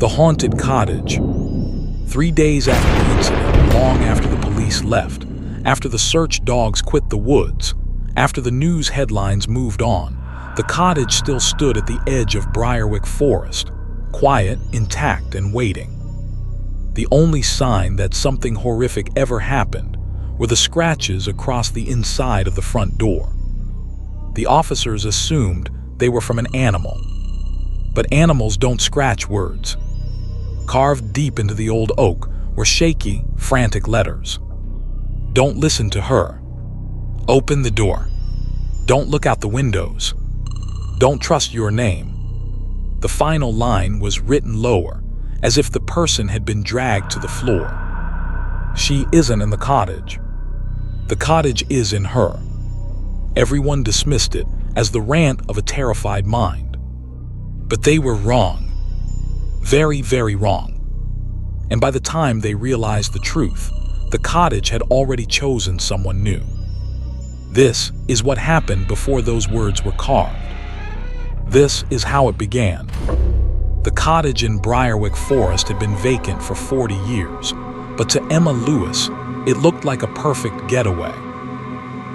The Haunted Cottage. 3 days after the incident, long after the police left, after the search dogs quit the woods, after the news headlines moved on, the cottage still stood at the edge of Briarwick Forest, quiet, intact, and waiting. The only sign that something horrific ever happened were the scratches across the inside of the front door. The officers assumed they were from an animal, but animals don't scratch words. Carved deep into the old oak were shaky, frantic letters. Don't listen to her. Open the door. Don't look out the windows. Don't trust your name. The final line was written lower, as if the person had been dragged to the floor. She isn't in the cottage. The cottage is in her. Everyone dismissed it as the rant of a terrified mind. But they were wrong. Very, very wrong. And by the time they realized the truth, the cottage had already chosen someone new. This is what happened before those words were carved. This is how it began. The cottage in Briarwick Forest had been vacant for 40 years, but to Emma Lewis, it looked like a perfect getaway.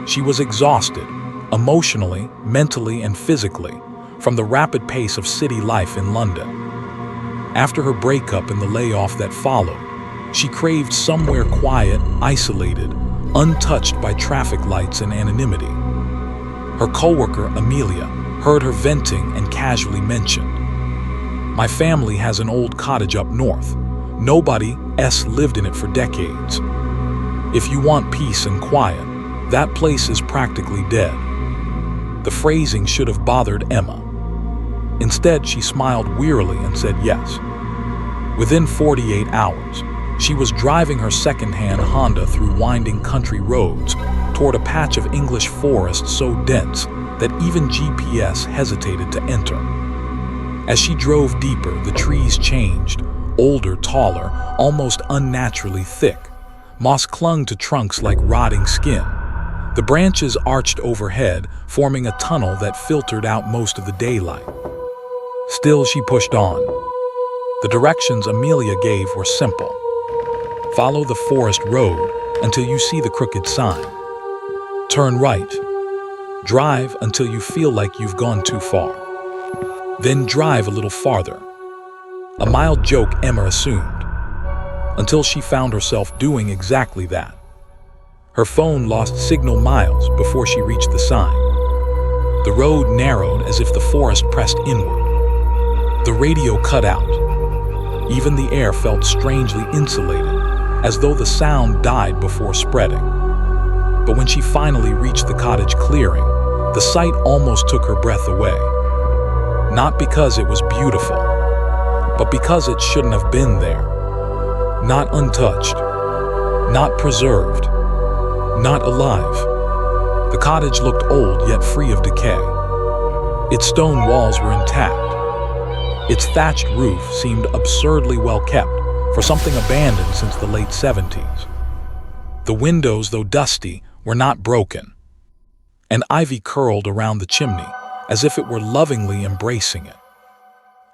She was exhausted, emotionally, mentally, and physically, from the rapid pace of city life in London. After her breakup and the layoff that followed, she craved somewhere quiet, isolated, untouched by traffic lights and anonymity. Her coworker, Amelia, heard her venting and casually mentioned, "My family has an old cottage up north. Nobody else lived in it for decades. If you want peace and quiet, that place is practically dead." The phrasing should have bothered Emma. Instead, she smiled wearily and said yes. Within 48 hours, she was driving her second-hand Honda through winding country roads toward a patch of English forest so dense that even GPS hesitated to enter. As she drove deeper, the trees changed, older, taller, almost unnaturally thick. Moss clung to trunks like rotting skin. The branches arched overhead, forming a tunnel that filtered out most of the daylight. Still, she pushed on. The directions Amelia gave were simple. Follow the forest road until you see the crooked sign. Turn right. Drive until you feel like you've gone too far. Then drive a little farther. A mild joke, Emma assumed, until she found herself doing exactly that. Her phone lost signal miles before she reached the sign. The road narrowed as if the forest pressed inward. The radio cut out. Even the air felt strangely insulated, as though the sound died before spreading. But when she finally reached the cottage clearing, the sight almost took her breath away. Not because it was beautiful, but because it shouldn't have been there. Not untouched, not preserved, not alive. The cottage looked old yet free of decay. Its stone walls were intact. Its thatched roof seemed absurdly well kept for something abandoned since the late 70s. The windows, though dusty, were not broken, and ivy curled around the chimney as if it were lovingly embracing it.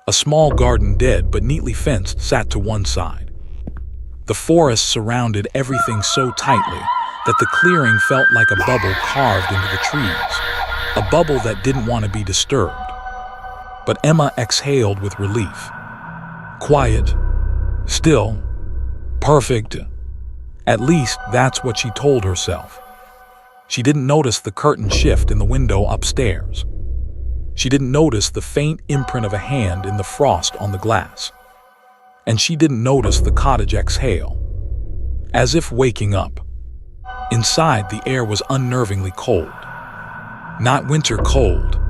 A small garden, dead but neatly fenced, sat to one side. The forest surrounded everything so tightly that the clearing felt like a bubble carved into the trees, a bubble that didn't want to be disturbed. But Emma exhaled with relief. Quiet, still, perfect. At least that's what she told herself. She didn't notice the curtain shift in the window upstairs. She didn't notice the faint imprint of a hand in the frost on the glass. And she didn't notice the cottage exhale. As if waking up. Inside, the air was unnervingly cold. Not winter cold.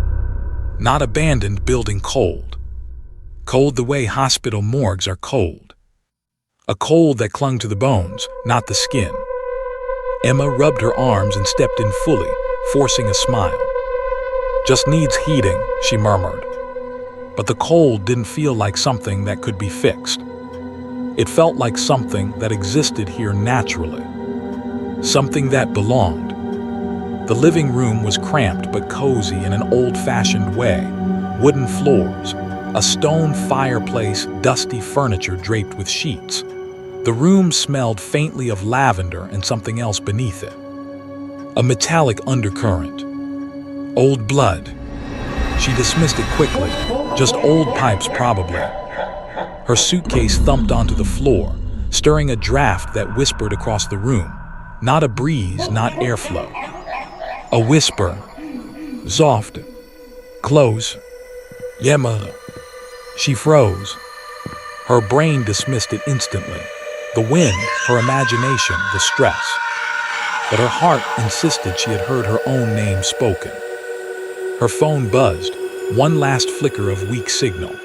Not abandoned building cold. Cold the way hospital morgues are cold. A cold that clung to the bones, not the skin. Emma rubbed her arms and stepped in fully, forcing a smile. "Just needs heating," she murmured. But the cold didn't feel like something that could be fixed. It felt like something that existed here naturally. Something that belonged. The living room was cramped but cozy in an old-fashioned way. Wooden floors, A stone fireplace, dusty furniture draped with sheets. The room smelled faintly of lavender and something else beneath it. A metallic undercurrent. Old blood. She dismissed it quickly. Just old pipes, probably. Her suitcase thumped onto the floor, stirring a draft that whispered across the room. Not a breeze, not airflow. A whisper. Soft. Close. Yemma. She froze. Her brain dismissed it instantly. The wind, her imagination, the stress. But her heart insisted she had heard her own name spoken. Her phone buzzed, one last flicker of weak signal.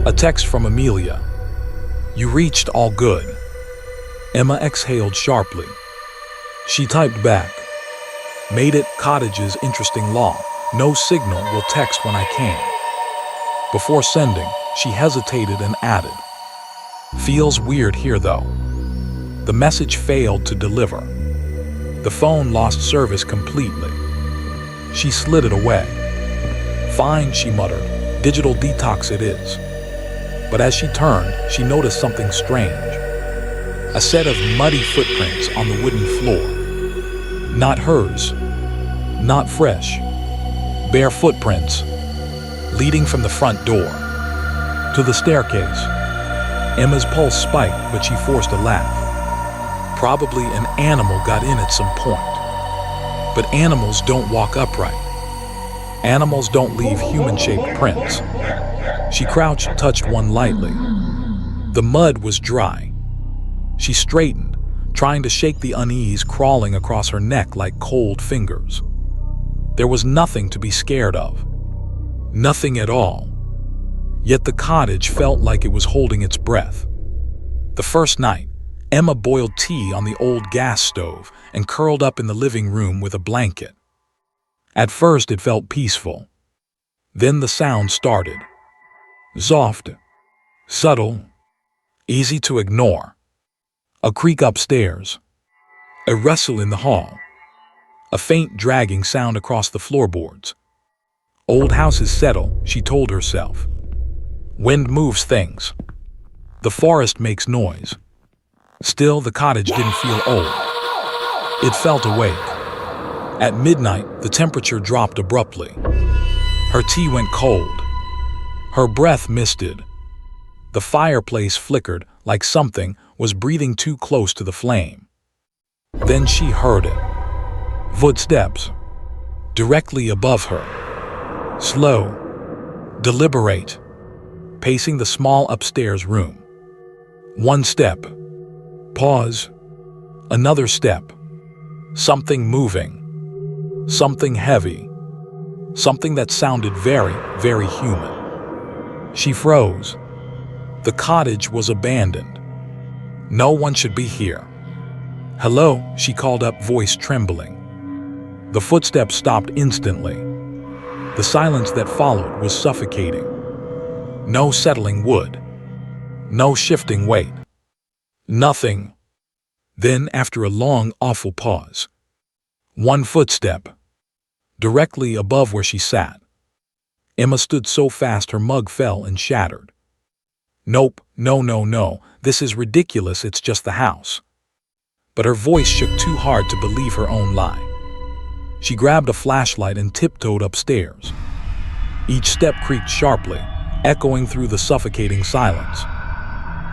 A text from Amelia. You reached all good. Emma exhaled sharply. She typed back. Made it, Cottage's interesting law. No signal, will text when I can. Before sending, she hesitated and added. Feels weird here though. The message failed to deliver. The phone lost service completely. She slid it away. Fine, she muttered. Digital detox it is. But as she turned, she noticed something strange. A set of muddy footprints on the wooden floor. Not hers. Not fresh. Bare footprints, leading from the front door to the staircase. Emma's pulse spiked, but she forced a laugh. Probably an animal got in at some point. But animals don't walk upright. Animals don't leave human-shaped prints. She crouched, touched one lightly. The mud was dry. She straightened, trying to shake the unease crawling across her neck like cold fingers. There was nothing to be scared of. Nothing at all. Yet the cottage felt like it was holding its breath. The first night, Emma boiled tea on the old gas stove and curled up in the living room with a blanket. At first it felt peaceful. Then the sound started. Soft, subtle, easy to ignore. A creak upstairs. A rustle in the hall. A faint dragging sound across the floorboards. Old houses settle, she told herself. Wind moves things. The forest makes noise. Still, the cottage didn't feel old. It felt awake. At midnight, the temperature dropped abruptly. Her tea went cold. Her breath misted. The fireplace flickered like something was breathing too close to the flame. Then she heard it. Footsteps. Directly above her. Slow. Deliberate. Pacing the small upstairs room. One step. Pause. Another step. Something moving. Something heavy. Something that sounded very, very human. She froze. The cottage was abandoned. No one should be here. Hello, she called up, voice trembling. The footsteps stopped instantly. The silence that followed was suffocating. No settling wood. No shifting weight. Nothing. Then, after a long, awful pause, one footstep, directly above where she sat. Emma stood so fast her mug fell and shattered. Nope, no, this is ridiculous, it's just the house. But her voice shook too hard to believe her own lie. She grabbed a flashlight and tiptoed upstairs. Each step creaked sharply, echoing through the suffocating silence.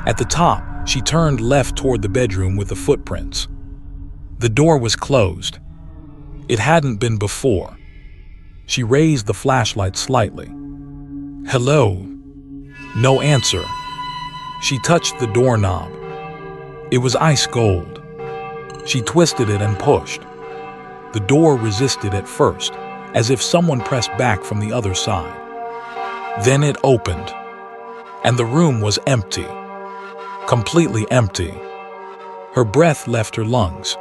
At the top, she turned left toward the bedroom with the footprints. The door was closed. It hadn't been before. She raised the flashlight slightly. Hello? No answer. She touched the doorknob. It was ice cold. She twisted it and pushed. The door resisted at first, as if someone pressed back from the other side. Then it opened, and the room was empty. Completely empty. Her breath left her lungs.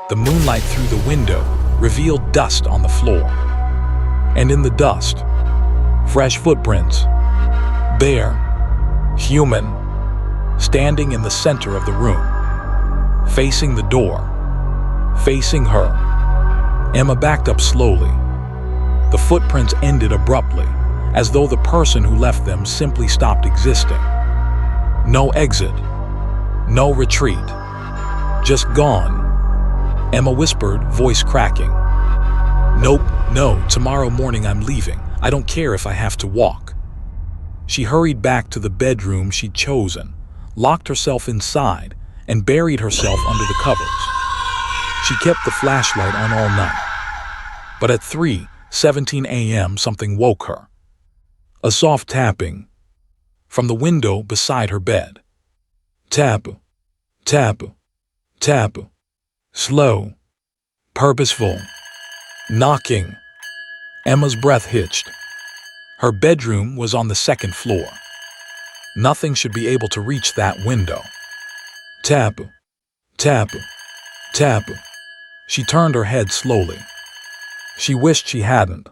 The moonlight through the window revealed dust on the floor. And in the dust, fresh footprints. Bare, human, standing in the center of the room, facing the door, facing her. Emma backed up slowly. The footprints ended abruptly, as though the person who left them simply stopped existing. No exit, no retreat, just gone. Emma whispered, voice cracking. Nope, no, tomorrow morning I'm leaving. I don't care if I have to walk. She hurried back to the bedroom she'd chosen, locked herself inside, and buried herself under the covers. She kept the flashlight on all night. But at 3:17 a.m. something woke her. A soft tapping from the window beside her bed. Tap, tap, tap. Slow, purposeful, knocking. Emma's breath hitched. Her bedroom was on the second floor. Nothing should be able to reach that window. Tap, tap, tap. She turned her head slowly. She wished she hadn't.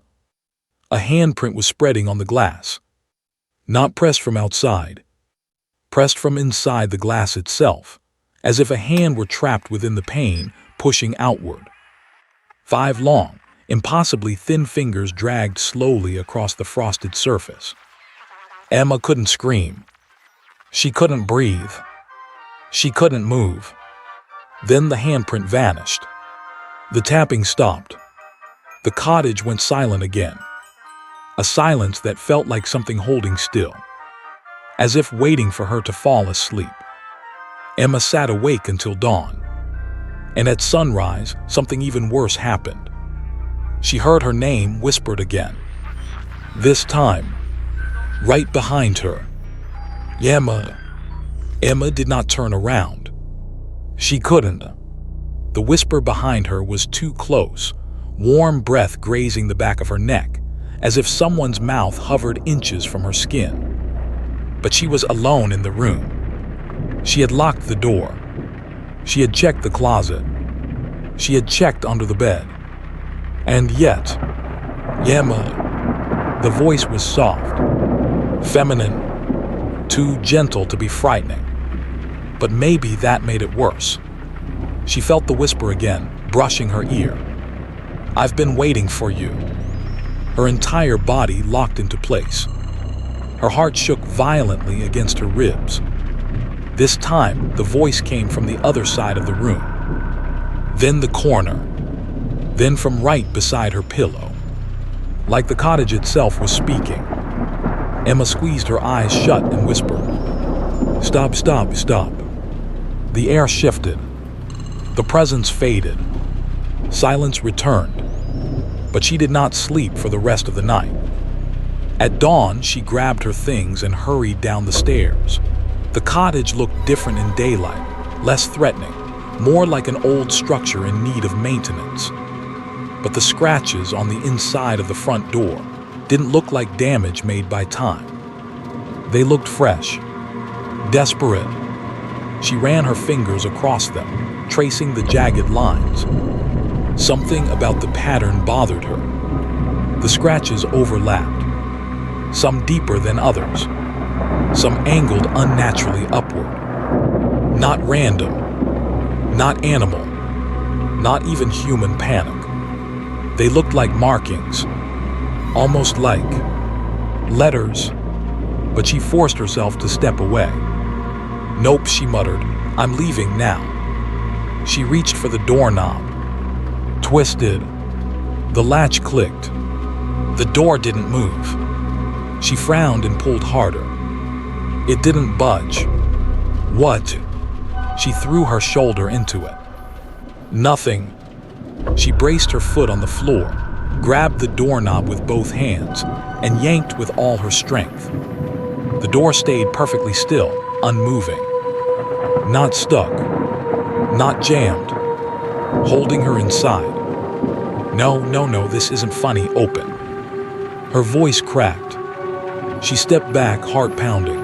A handprint was spreading on the glass. Not pressed from outside, pressed from inside the glass itself, as if a hand were trapped within the pane, pushing outward. 5 long, impossibly thin fingers dragged slowly across the frosted surface. Emma couldn't scream. She couldn't breathe. She couldn't move. Then the handprint vanished. The tapping stopped. The cottage went silent again. A silence that felt like something holding still, as if waiting for her to fall asleep. Emma sat awake until dawn. And at sunrise, something even worse happened. She heard her name whispered again. This time, right behind her. Emma. Emma did not turn around. She couldn't. The whisper behind her was too close, warm breath grazing the back of her neck, as if someone's mouth hovered inches from her skin. But she was alone in the room. She had locked the door. She had checked the closet. She had checked under the bed. And yet, Emma. The voice was soft, feminine, too gentle to be frightening. But maybe that made it worse. She felt the whisper again, brushing her ear. I've been waiting for you. Her entire body locked into place. Her heart shook violently against her ribs. This time, the voice came from the other side of the room. Then the corner. Then from right beside her pillow. Like the cottage itself was speaking. Emma squeezed her eyes shut and whispered, Stop, stop, stop. The air shifted. The presence faded. Silence returned. But she did not sleep for the rest of the night. At dawn, she grabbed her things and hurried down the stairs. The cottage looked different in daylight, less threatening, more like an old structure in need of maintenance. But the scratches on the inside of the front door didn't look like damage made by time. They looked fresh, desperate. She ran her fingers across them, tracing the jagged lines. Something about the pattern bothered her. The scratches overlapped, some deeper than others, some angled unnaturally upward. Not random, not animal, not even human panic. They looked like markings, almost like letters, but she forced herself to step away. Nope, she muttered, I'm leaving now. She reached for the doorknob, twisted. The latch clicked. The door didn't move. She frowned and pulled harder. It didn't budge. What? She threw her shoulder into it. Nothing. She braced her foot on the floor, grabbed the doorknob with both hands, and yanked with all her strength. The door stayed perfectly still, unmoving. Not stuck. Not jammed. Holding her inside. No, this isn't funny, open. Her voice cracked. She stepped back, heart pounding.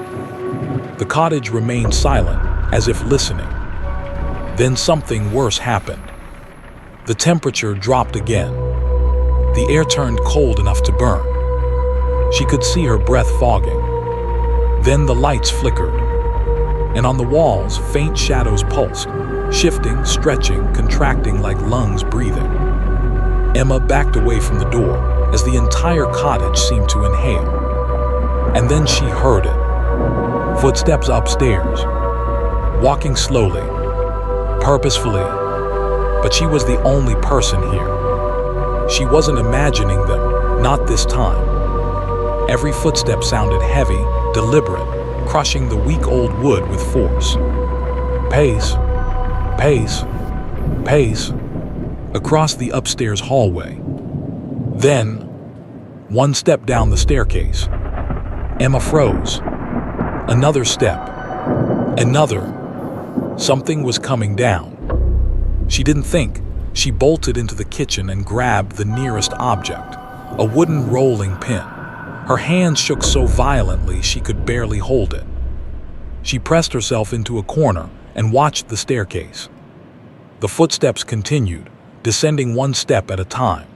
The cottage remained silent, as if listening. Then something worse happened. The temperature dropped again. The air turned cold enough to burn. She could see her breath fogging. Then the lights flickered. And on the walls, faint shadows pulsed, shifting, stretching, contracting like lungs breathing. Emma backed away from the door as the entire cottage seemed to inhale. And then she heard it. Footsteps upstairs, walking slowly, purposefully. But she was the only person here. She wasn't imagining them, not this time. Every footstep sounded heavy, deliberate, crushing the weak old wood with force. Pace, pace, pace, across the upstairs hallway. Then, one step down the staircase. Emma froze. Another step. Another. Something was coming down. She didn't think. She bolted into the kitchen and grabbed the nearest object, a wooden rolling pin. Her hands shook so violently she could barely hold it. She pressed herself into a corner and watched the staircase. The footsteps continued, descending one step at a time.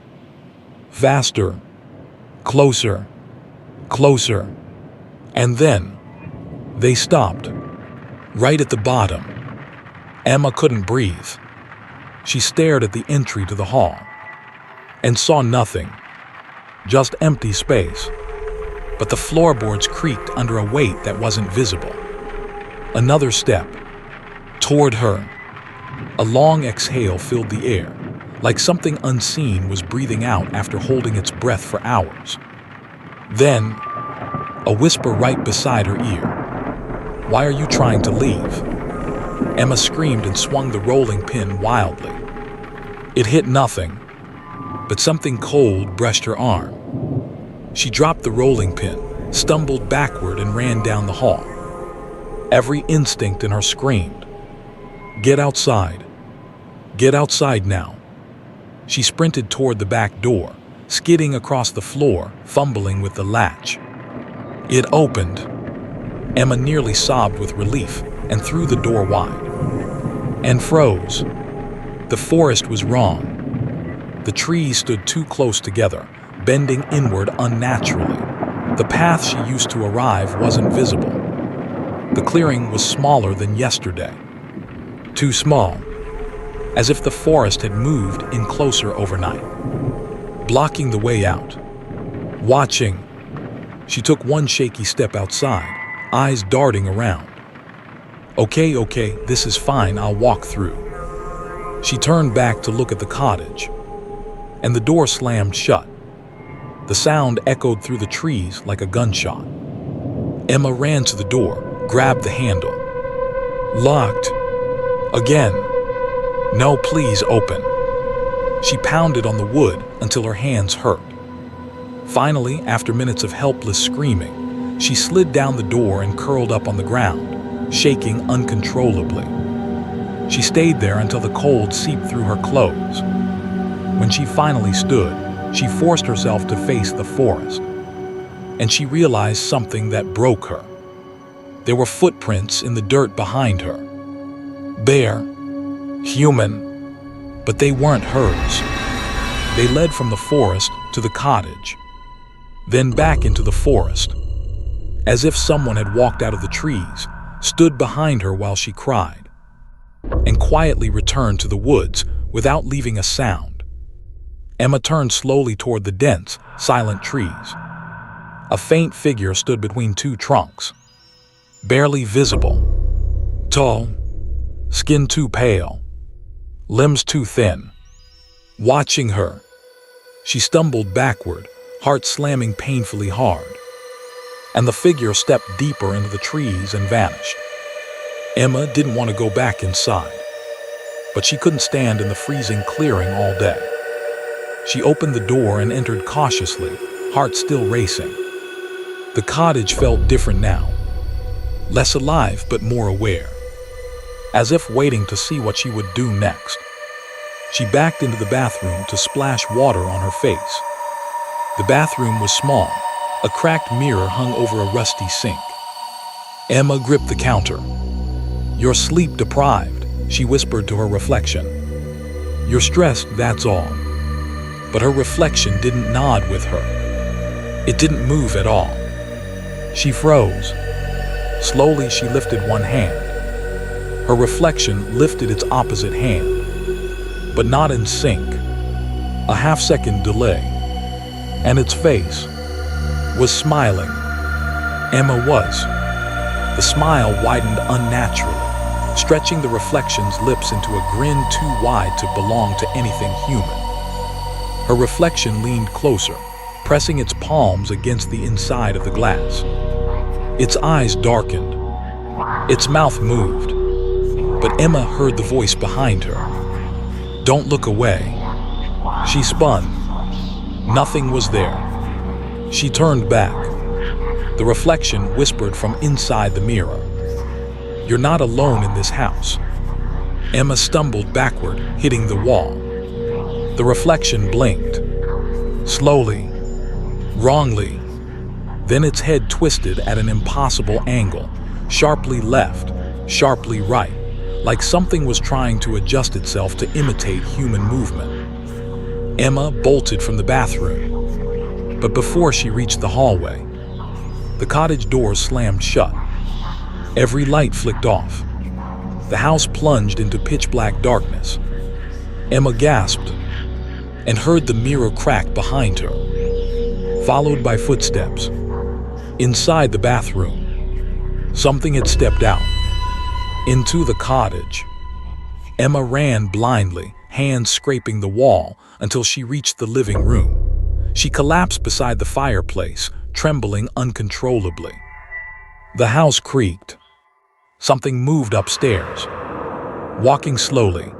Faster, closer, closer. And then, they stopped, right at the bottom. Emma couldn't breathe. She stared at the entry to the hall and saw nothing, just empty space. But the floorboards creaked under a weight that wasn't visible. Another step, toward her. A long exhale filled the air, like something unseen was breathing out after holding its breath for hours. Then, a whisper right beside her ear. "Why are you trying to leave?" Emma screamed and swung the rolling pin wildly. It hit nothing, but something cold brushed her arm. She dropped the rolling pin, stumbled backward, and ran down the hall. Every instinct in her screamed, "Get outside. Get outside now." She sprinted toward the back door, skidding across the floor, fumbling with the latch. It opened. Emma nearly sobbed with relief and threw the door wide. And froze. The forest was wrong. The trees stood too close together, bending inward unnaturally. The path she used to arrive wasn't visible. The clearing was smaller than yesterday. Too small, as if the forest had moved in closer overnight, blocking the way out. Watching, she took one shaky step outside, eyes darting around. Okay, this is fine, I'll walk through." She turned back to look at the cottage, and the door slammed shut. The sound echoed through the trees like a gunshot. Emma ran to the door, grabbed the handle. Locked. Again. "No, please open." She pounded on the wood until her hands hurt. Finally, after minutes of helpless screaming, she slid down the door and curled up on the ground, shaking uncontrollably. She stayed there until the cold seeped through her clothes. When she finally stood, she forced herself to face the forest, and she realized something that broke her. There were footprints in the dirt behind her. Bare, human, but they weren't hers. They led from the forest to the cottage, then back into the forest, as if someone had walked out of the trees, stood behind her while she cried, and quietly returned to the woods without leaving a sound. Emma turned slowly toward the dense, silent trees. A faint figure stood between two trunks, barely visible. Tall, skin too pale, limbs too thin. Watching her, she stumbled backward, heart slamming painfully hard, and the figure stepped deeper into the trees and vanished. Emma didn't want to go back inside, but she couldn't stand in the freezing clearing all day. She opened the door and entered cautiously, heart still racing. The cottage felt different now, less alive but more aware, as if waiting to see what she would do next. She backed into the bathroom to splash water on her face. The bathroom was small. A cracked mirror hung over a rusty sink. Emma gripped the counter. "You're sleep deprived," she whispered to her reflection. "You're stressed, that's all." But her reflection didn't nod with her. It didn't move at all. She froze. Slowly, she lifted one hand. Her reflection lifted its opposite hand, but not in sync. A half-second delay, and its face was smiling, Emma was. The smile widened unnaturally, stretching the reflection's lips into a grin too wide to belong to anything human. Her reflection leaned closer, pressing its palms against the inside of the glass. Its eyes darkened. Its mouth moved. But Emma heard the voice behind her. "Don't look away." She spun. Nothing was there. She turned back. The reflection whispered from inside the mirror. "You're not alone in this house." Emma stumbled backward, hitting the wall. The reflection blinked. Slowly. Wrongly. Then its head twisted at an impossible angle, sharply left, sharply right, like something was trying to adjust itself to imitate human movement. Emma bolted from the bathroom. But before she reached the hallway, the cottage doors slammed shut. Every light flicked off. The house plunged into pitch-black darkness. Emma gasped and heard the mirror crack behind her, followed by footsteps. Inside the bathroom, something had stepped out. Into the cottage. Emma ran blindly, hands scraping the wall, until she reached the living room. She collapsed beside the fireplace, trembling uncontrollably. The house creaked. Something moved upstairs, walking slowly,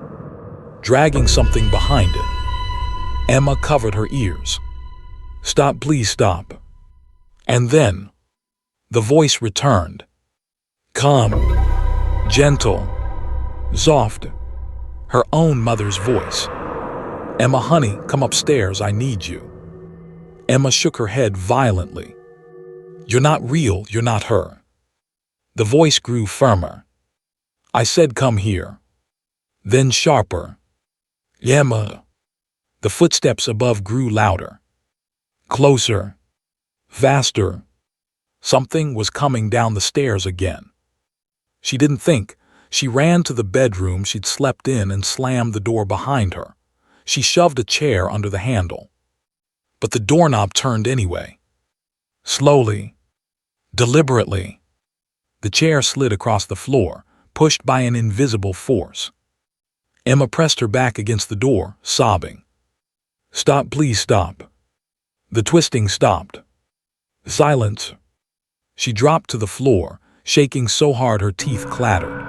dragging something behind it. Emma covered her ears. "Stop, please stop." And then, the voice returned. Calm, gentle, soft. Her own mother's voice. "Emma, honey, come upstairs, I need you." Emma shook her head violently. "You're not real, you're not her." The voice grew firmer. "I said come here." Then sharper. "Emma." The footsteps above grew louder. Closer. Faster. Something was coming down the stairs again. She didn't think. She ran to the bedroom she'd slept in and slammed the door behind her. She shoved a chair under the handle. But the doorknob turned anyway. Slowly. Deliberately. The chair slid across the floor, pushed by an invisible force. Emma pressed her back against the door, sobbing. "Stop, please stop." The twisting stopped. Silence. She dropped to the floor, shaking so hard her teeth clattered.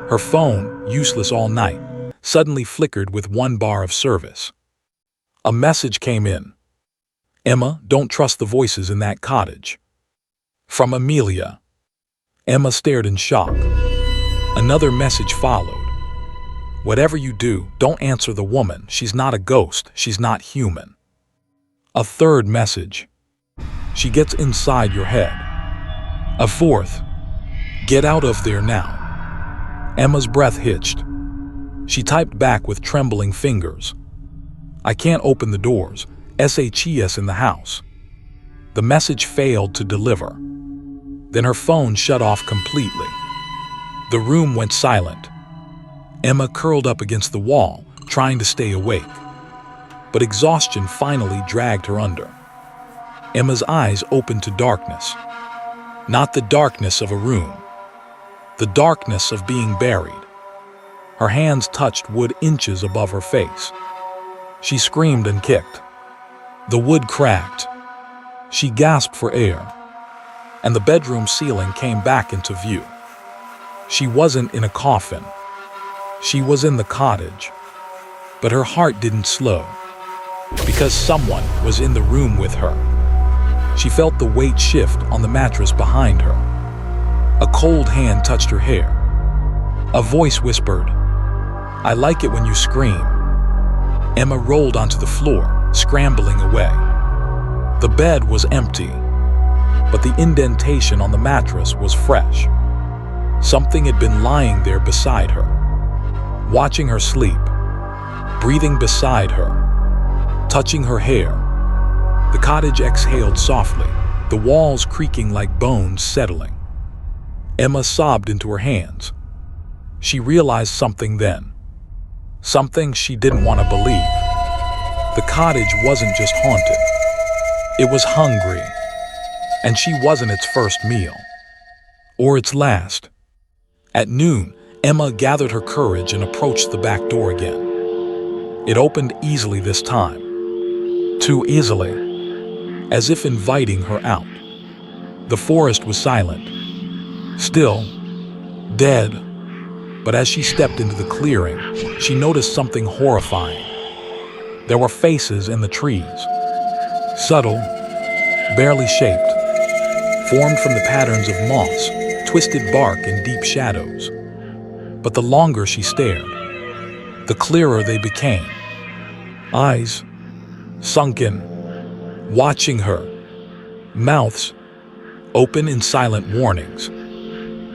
Her phone, useless all night, suddenly flickered with one bar of service. A message came in. "Emma, don't trust the voices in that cottage." From Amelia. Emma stared in shock. Another message followed. "Whatever you do, don't answer the woman. She's not a ghost. She's not human." A third message. "She gets inside your head." A fourth. "Get out of there now." Emma's breath hitched. She typed back with trembling fingers. "I can't open the doors. SHES in the house." The message failed to deliver. Then her phone shut off completely. The room went silent. Emma curled up against the wall, trying to stay awake. But exhaustion finally dragged her under. Emma's eyes opened to darkness. Not the darkness of a room. The darkness of being buried. Her hands touched wood inches above her face. She screamed and kicked. The wood cracked. She gasped for air. And the bedroom ceiling came back into view. She wasn't in a coffin. She was in the cottage. But her heart didn't slow. Because someone was in the room with her. She felt the weight shift on the mattress behind her. A cold hand touched her hair. A voice whispered, "I like it when you scream." Emma rolled onto the floor, scrambling away. The bed was empty, but the indentation on the mattress was fresh. Something had been lying there beside her, watching her sleep, breathing beside her, touching her hair. The cottage exhaled softly, the walls creaking like bones settling. Emma sobbed into her hands. She realized something then. Something she didn't want to believe. The cottage wasn't just haunted. It was hungry. And she wasn't its first meal. Or its last. At noon, Emma gathered her courage and approached the back door again. It opened easily this time. Too easily. As if inviting her out. The forest was silent. Still. Dead. But as she stepped into the clearing, she noticed something horrifying. There were faces in the trees. Subtle. Barely shaped. Formed from the patterns of moss, twisted bark, and deep shadows. But the longer she stared, the clearer they became. Eyes, sunken, watching her. Mouths, open in silent warnings.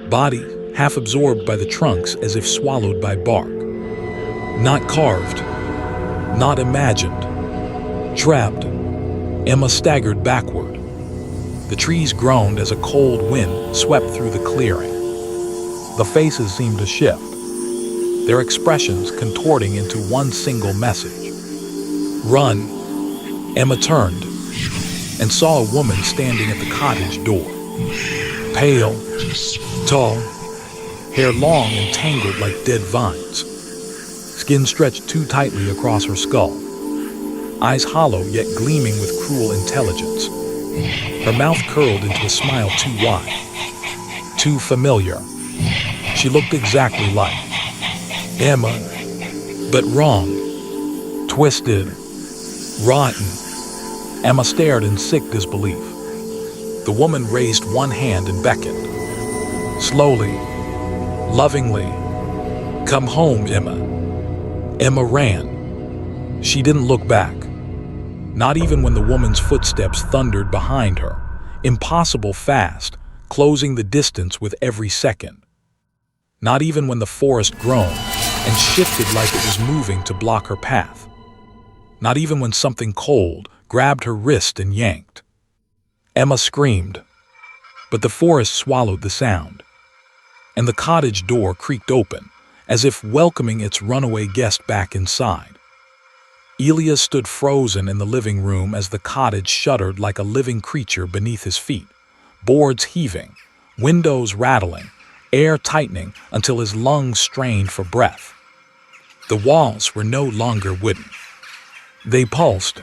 Body, half absorbed by the trunks as if swallowed by bark. Not carved, not imagined. Trapped, Emma staggered backward. The trees groaned as a cold wind swept through the clearing. The faces seemed to shift, their expressions contorting into one single message. Run! Emma turned and saw a woman standing at the cottage door. Pale, tall, hair long and tangled like dead vines. Skin stretched too tightly across her skull. Eyes hollow yet gleaming with cruel intelligence. Her mouth curled into a smile too wide, too familiar. She looked exactly like Emma, but wrong, twisted, rotten. Emma stared in sick disbelief. The woman raised one hand and beckoned. Slowly, lovingly, "Come home, Emma." Emma ran. She didn't look back. Not even when the woman's footsteps thundered behind her, impossible fast, closing the distance with every second. Not even when the forest groaned and shifted like it was moving to block her path. Not even when something cold grabbed her wrist and yanked. Emma screamed, but the forest swallowed the sound, and the cottage door creaked open, as if welcoming its runaway guest back inside. Elias stood frozen in the living room as the cottage shuddered like a living creature beneath his feet, boards heaving, windows rattling, air tightening until his lungs strained for breath. The walls were no longer wooden. They pulsed,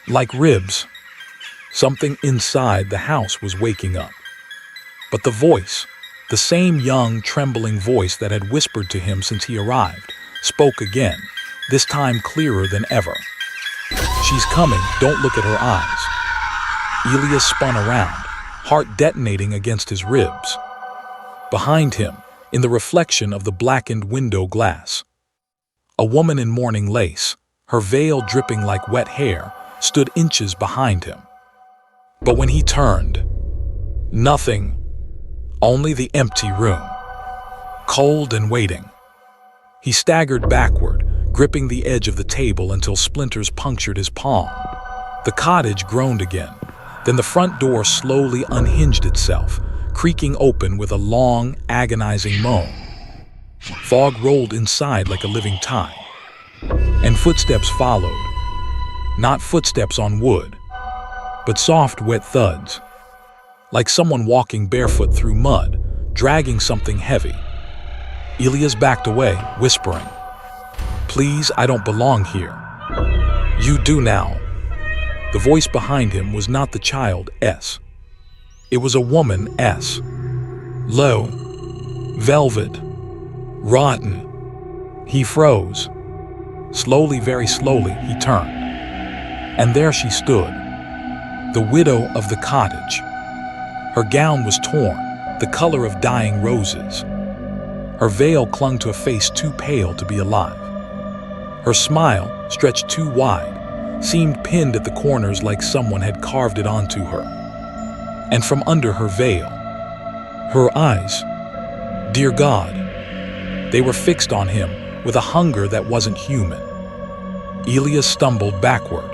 like ribs. Something inside the house was waking up. But the voice, the same young, trembling voice that had whispered to him since he arrived, spoke again, this time clearer than ever. "She's coming, don't look at her eyes." Elias spun around, heart detonating against his ribs. Behind him, in the reflection of the blackened window glass, a woman in mourning lace, her veil dripping like wet hair, stood inches behind him. But when he turned, nothing, only the empty room, cold and waiting. He staggered backward, gripping the edge of the table until splinters punctured his palm. The cottage groaned again. Then the front door slowly unhinged itself, creaking open with a long, agonizing moan. Fog rolled inside like a living tide, and footsteps followed. Not footsteps on wood, but soft, wet thuds, like someone walking barefoot through mud, dragging something heavy. Elias backed away, whispering, "Please, I don't belong here." "You do now." The voice behind him was not the child S. It was a woman S. Low, velvet, rotten. He froze. Slowly, very slowly, he turned. And there she stood, the widow of the cottage. Her gown was torn, the color of dying roses. Her veil clung to a face too pale to be alive. Her smile, stretched too wide, seemed pinned at the corners like someone had carved it onto her. And from under her veil, her eyes, dear God, they were fixed on him with a hunger that wasn't human. Elias stumbled backward,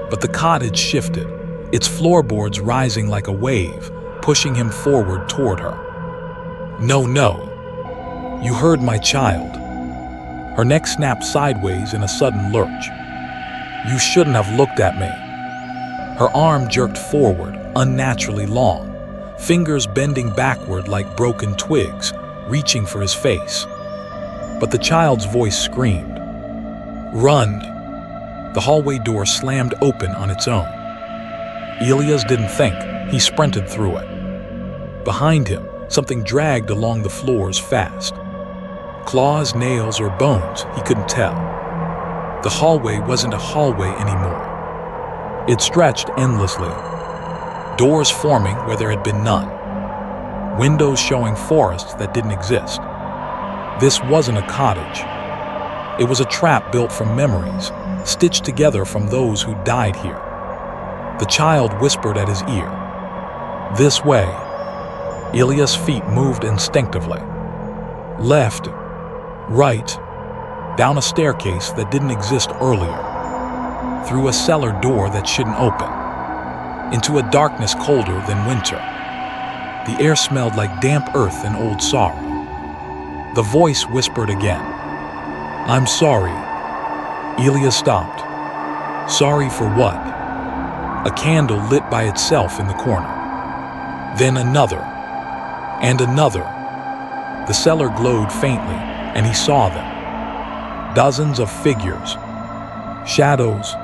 but the cottage shifted, its floorboards rising like a wave, pushing him forward toward her. "No, no. You heard my child." Her neck snapped sideways in a sudden lurch. "You shouldn't have looked at me." Her arm jerked forward, unnaturally long, fingers bending backward like broken twigs, reaching for his face. But the child's voice screamed, "Run!" The hallway door slammed open on its own. Elias didn't think. He sprinted through it. Behind him, something dragged along the floors fast. Claws, nails, or bones, he couldn't tell. The hallway wasn't a hallway anymore. It stretched endlessly. Doors forming where there had been none. Windows showing forests that didn't exist. This wasn't a cottage. It was a trap built from memories, stitched together from those who died here. The child whispered at his ear, "This way." Elias' feet moved instinctively. Left, right, down a staircase that didn't exist earlier, through a cellar door that shouldn't open, into a darkness colder than winter. The air smelled like damp earth and old sorrow. The voice whispered again, "I'm sorry." Elias stopped. Sorry for what? A candle lit by itself in the corner. Then another, and another. The cellar glowed faintly, and he saw them. Dozens of figures, shadows,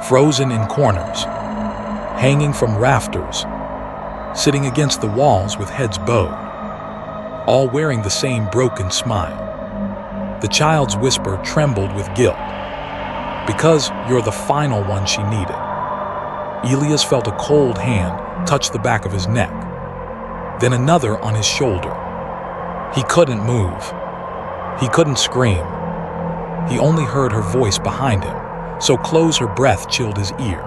frozen in corners, hanging from rafters, sitting against the walls with heads bowed, all wearing the same broken smile. The child's whisper trembled with guilt. "Because you're the final one she needed." Elias felt a cold hand touch the back of his neck, then another on his shoulder. He couldn't move. He couldn't scream. He only heard her voice behind him, so close her breath chilled his ear.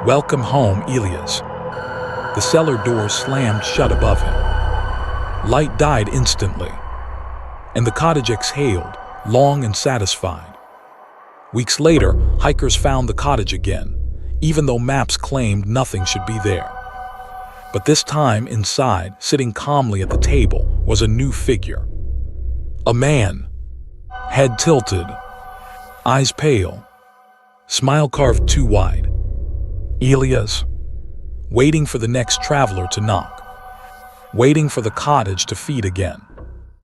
"Welcome home, Elias." The cellar door slammed shut above him. Light died instantly, and the cottage exhaled, long and satisfied. Weeks later, hikers found the cottage again, even though maps claimed nothing should be there. But this time, inside, sitting calmly at the table, was a new figure. A man, head tilted, eyes pale, smile carved too wide. Elias, waiting for the next traveler to knock, waiting for the cottage to feed again.